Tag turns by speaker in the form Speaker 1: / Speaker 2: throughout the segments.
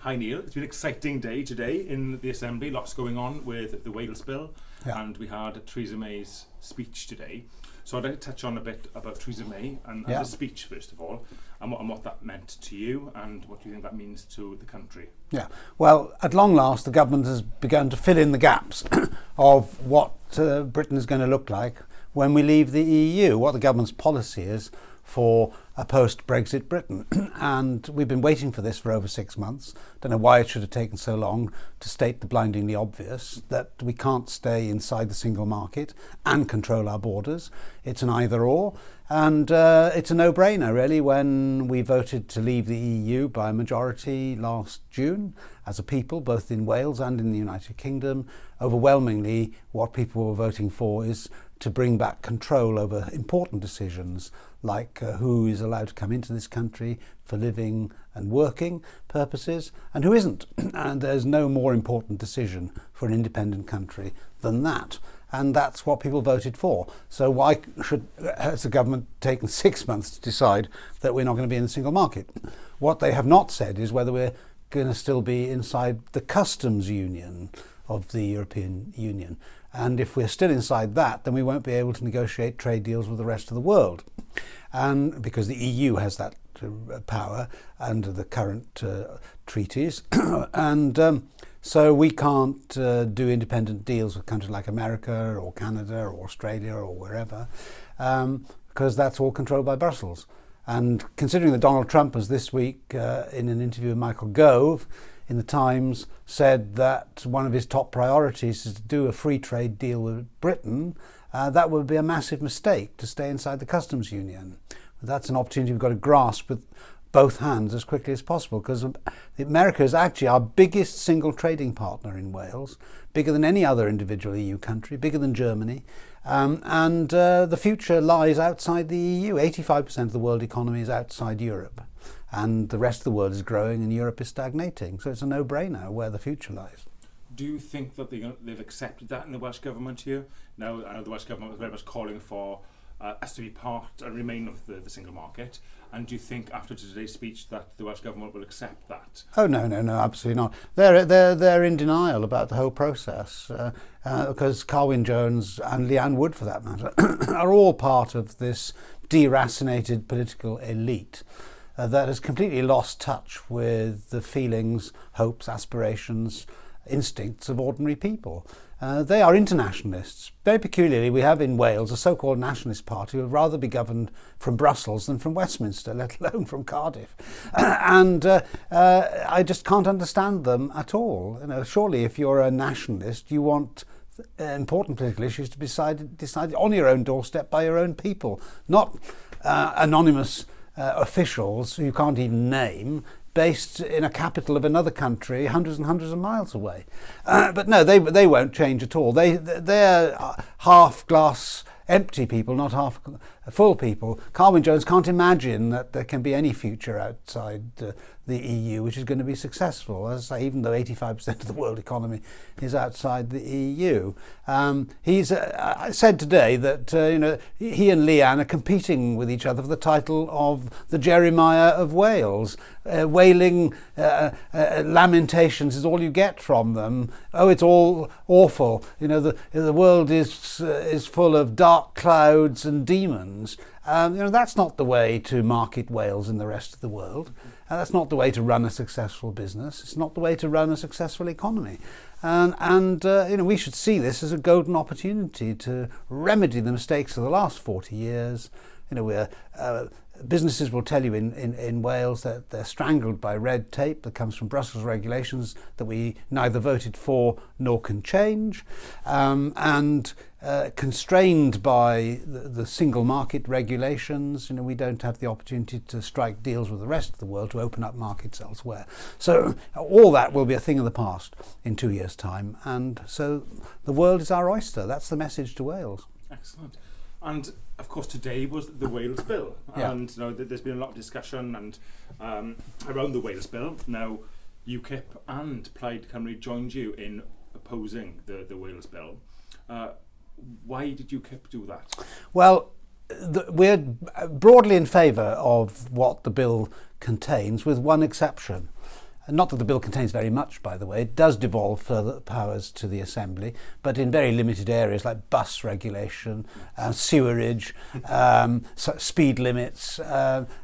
Speaker 1: Hi Neil, it's been an exciting day today in the Assembly, lots going on with the Wales Bill, and we had Theresa May's speech today. So I'd like to touch on a bit about Theresa May and the speech first of all, and what that meant to you and what you think that means to the country.
Speaker 2: Yeah, well, at long last the government has begun to fill in the gaps of what Britain is going to look like when we leave the EU, what the government's policy is for a post-Brexit Britain. And we've been waiting for this for over 6 months. Don't know why it should have taken so long to state the blindingly obvious that we can't stay inside the single market and control our borders. It's an either or, and it's a no-brainer really when we voted to leave the EU by a majority last June as a people, both in Wales and in the United Kingdom. Overwhelmingly what people were voting for is to bring back control over important decisions like who is allowed to come into this country for living and working purposes and who isn't. And there's no more important decision for an independent country than that. And that's what people voted for. So why has the government taken 6 months to decide that we're not going to be in the single market? What they have not said is whether we're going to still be inside the customs union of the European Union. And if we're still inside that, then we won't be able to negotiate trade deals with the rest of the world. And because the EU has that power under the current treaties. And so we can't do independent deals with countries like America or Canada or Australia or wherever, because that's all controlled by Brussels. And considering that Donald Trump has this week, in an interview with Michael Gove in the Times, said that one of his top priorities is to do a free trade deal with Britain, that would be a massive mistake to stay inside the customs union. That's an opportunity we've got to grasp with both hands as quickly as possible, because America is actually our biggest single trading partner in Wales, bigger than any other individual EU country, bigger than Germany. And the future lies outside the EU. 85% of the world economy is outside Europe, and the rest of the world is growing and Europe is stagnating. So it's a no-brainer where the future lies.
Speaker 1: Do you think that they've accepted that in the Welsh Government here? Now, I know the Welsh Government was very much calling for us to be part and remain of the single market. And do you think after today's speech that the Welsh Government will accept that?
Speaker 2: Oh, no, absolutely not. They're in denial about the whole process because Carwyn Jones and Leanne Wood, for that matter, are all part of this deracinated political elite that has completely lost touch with the feelings, hopes, aspirations, instincts of ordinary people. They are internationalists. Very peculiarly, we have in Wales a so-called nationalist party who would rather be governed from Brussels than from Westminster, let alone from Cardiff. And I just can't understand them at all. You know, surely if you're a nationalist, you want important political issues to be decided on your own doorstep by your own people, not anonymous officials who you can't even name, based in a capital of another country hundreds and hundreds of miles away. But no, they won't change at all. They're half glass empty people, not half full people. Carwyn Jones can't imagine that there can be any future outside the EU which is going to be successful. As I say, even though 85% of the world economy is outside the EU, he's said today that he and Leanne are competing with each other for the title of the Jeremiah of Wales. Wailing lamentations is all you get from them. Oh, it's all awful. The world is full of dark clouds and demons. That's not the way to market Wales in the rest of the world. That's not the way to run a successful business. It's not the way to run a successful economy. And we should see this as a golden opportunity to remedy the mistakes of the last 40 years. Businesses will tell you in Wales that they're strangled by red tape that comes from Brussels regulations that we neither voted for nor can change, and constrained by the single market regulations. We don't have the opportunity to strike deals with the rest of the world to open up markets elsewhere. So all that will be a thing of the past in 2 years' time, and so the world is our oyster. That's the message to Wales.
Speaker 1: Excellent. And of course today was the Wales Bill, and there's been a lot of discussion and around the Wales Bill. Now UKIP and Plaid Cymru joined you in opposing the Wales Bill. Why did UKIP do that?
Speaker 2: Well, we're broadly in favour of what the bill contains, with one exception. Not that the bill contains very much, by the way. It does devolve further powers to the Assembly, but in very limited areas like bus regulation, sewerage, speed limits.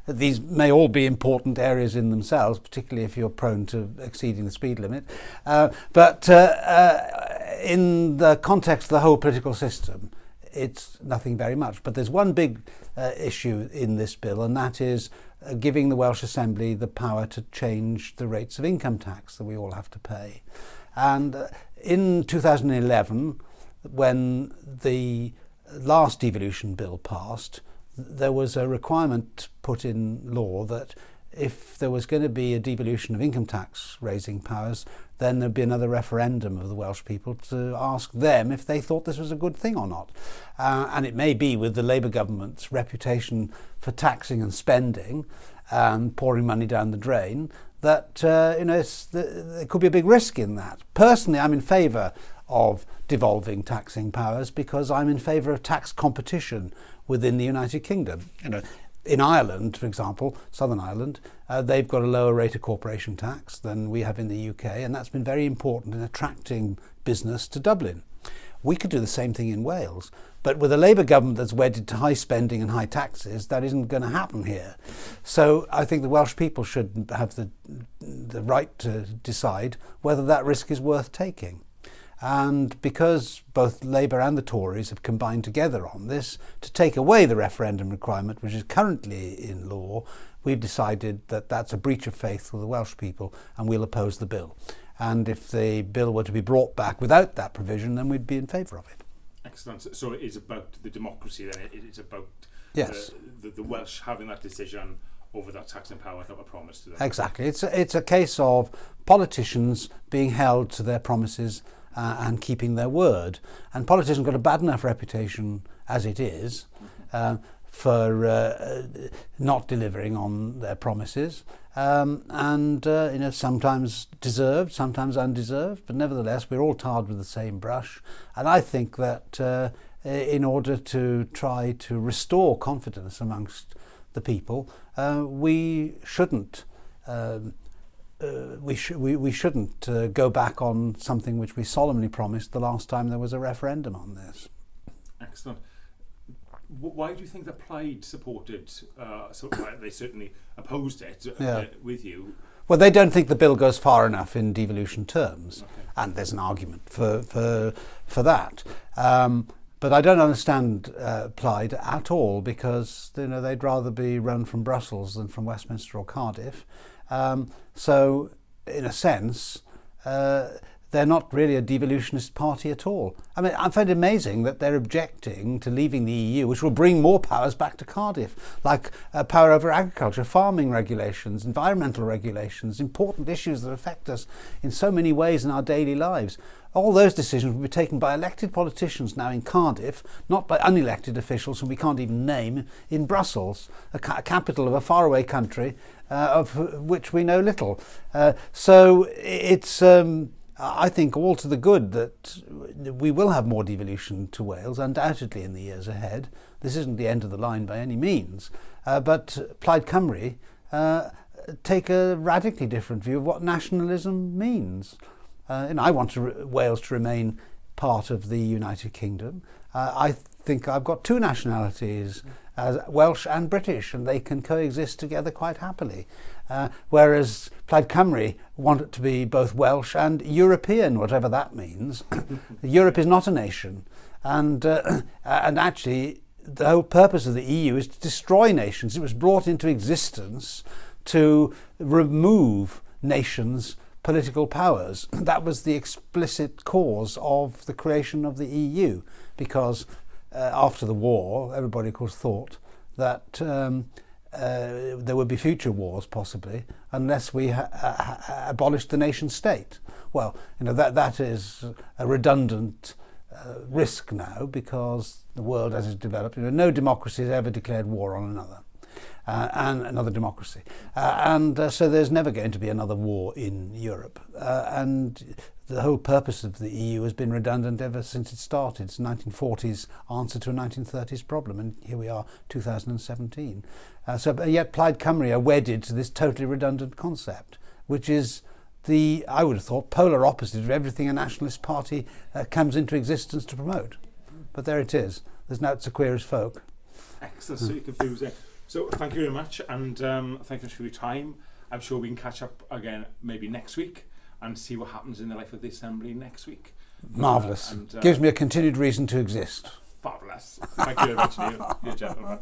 Speaker 2: These may all be important areas in themselves, particularly if you're prone to exceeding the speed limit. But in the context of the whole political system, it's nothing very much. But there's one big issue in this bill, and that is giving the Welsh Assembly the power to change the rates of income tax that we all have to pay. And in 2011, when the last devolution bill passed, there was a requirement put in law that if there was going to be a devolution of income tax raising powers, then there'd be another referendum of the Welsh people to ask them if they thought this was a good thing or not. And it may be, with the Labour government's reputation for taxing and spending and pouring money down the drain, that there could be a big risk in that. Personally, I'm in favour of devolving taxing powers because I'm in favour of tax competition within the United Kingdom. In Ireland, for example, Southern Ireland, they've got a lower rate of corporation tax than we have in the UK, and that's been very important in attracting business to Dublin. We could do the same thing in Wales, but with a Labour government that's wedded to high spending and high taxes, that isn't going to happen here. So I think the Welsh people should have the right to decide whether that risk is worth taking. And because both Labour and the Tories have combined together on this to take away the referendum requirement, which is currently in law, we've decided that that's a breach of faith with the Welsh people, and we'll oppose the bill. And if the bill were to be brought back without that provision, then we'd be in favour of it.
Speaker 1: Excellent. So it is about the democracy then. It's about
Speaker 2: yes.
Speaker 1: the Welsh having that decision over that taxing power that were promised to them.
Speaker 2: Exactly. It's a case of politicians being held to their promises and keeping their word. And politicians got a bad enough reputation as it is for not delivering on their promises, and sometimes deserved, sometimes undeserved, but nevertheless we're all tarred with the same brush. And I think that in order to try to restore confidence amongst the people, we shouldn't go back on something which we solemnly promised the last time there was a referendum on this.
Speaker 1: Excellent. Why do you think that Plaid supported, they certainly opposed it with you?
Speaker 2: Well, they don't think the bill goes far enough in devolution terms, and there's an argument for that. But I don't understand Plaid at all, because they'd rather be run from Brussels than from Westminster or Cardiff. So, in a sense, they're not really a devolutionist party at all. I mean, I find it amazing that they're objecting to leaving the EU, which will bring more powers back to Cardiff, like power over agriculture, farming regulations, environmental regulations, important issues that affect us in so many ways in our daily lives. All those decisions will be taken by elected politicians now in Cardiff, not by unelected officials whom we can't even name in Brussels, a capital of a faraway country of which we know little. So it's, I think, all to the good that we will have more devolution to Wales, undoubtedly in the years ahead. This isn't the end of the line by any means. But Plaid Cymru take a radically different view of what nationalism means. I want Wales to remain part of the United Kingdom. I think I've got two nationalities, Welsh and British, and they can coexist together quite happily. Whereas Plaid Cymru want it to be both Welsh and European, whatever that means. Europe is not a nation, and actually the whole purpose of the EU is to destroy nations. It was brought into existence to remove nations' political powers. That was the explicit cause of the creation of the EU, because after the war, everybody of course thought that there would be future wars possibly unless we abolished the nation state. Well, that is a redundant risk now, because the world as it's developed, no democracy has ever declared war on another. And another democracy. So there's never going to be another war in Europe. And the whole purpose of the EU has been redundant ever since it started. It's a 1940s answer to a 1930s problem, and here we are, 2017. Yet Plaid Cymru are wedded to this totally redundant concept, which is I would have thought, polar opposite of everything a nationalist party comes into existence to promote. But there it is. There's now it's a queer as folk.
Speaker 1: Excellent, so confusing. So thank you very much, and thank you for your time. I'm sure we can catch up again maybe next week and see what happens in the life of the Assembly next week.
Speaker 2: Marvellous. Gives me a continued reason to exist.
Speaker 1: Fabulous. Thank you very much, Neil. You're a gentleman.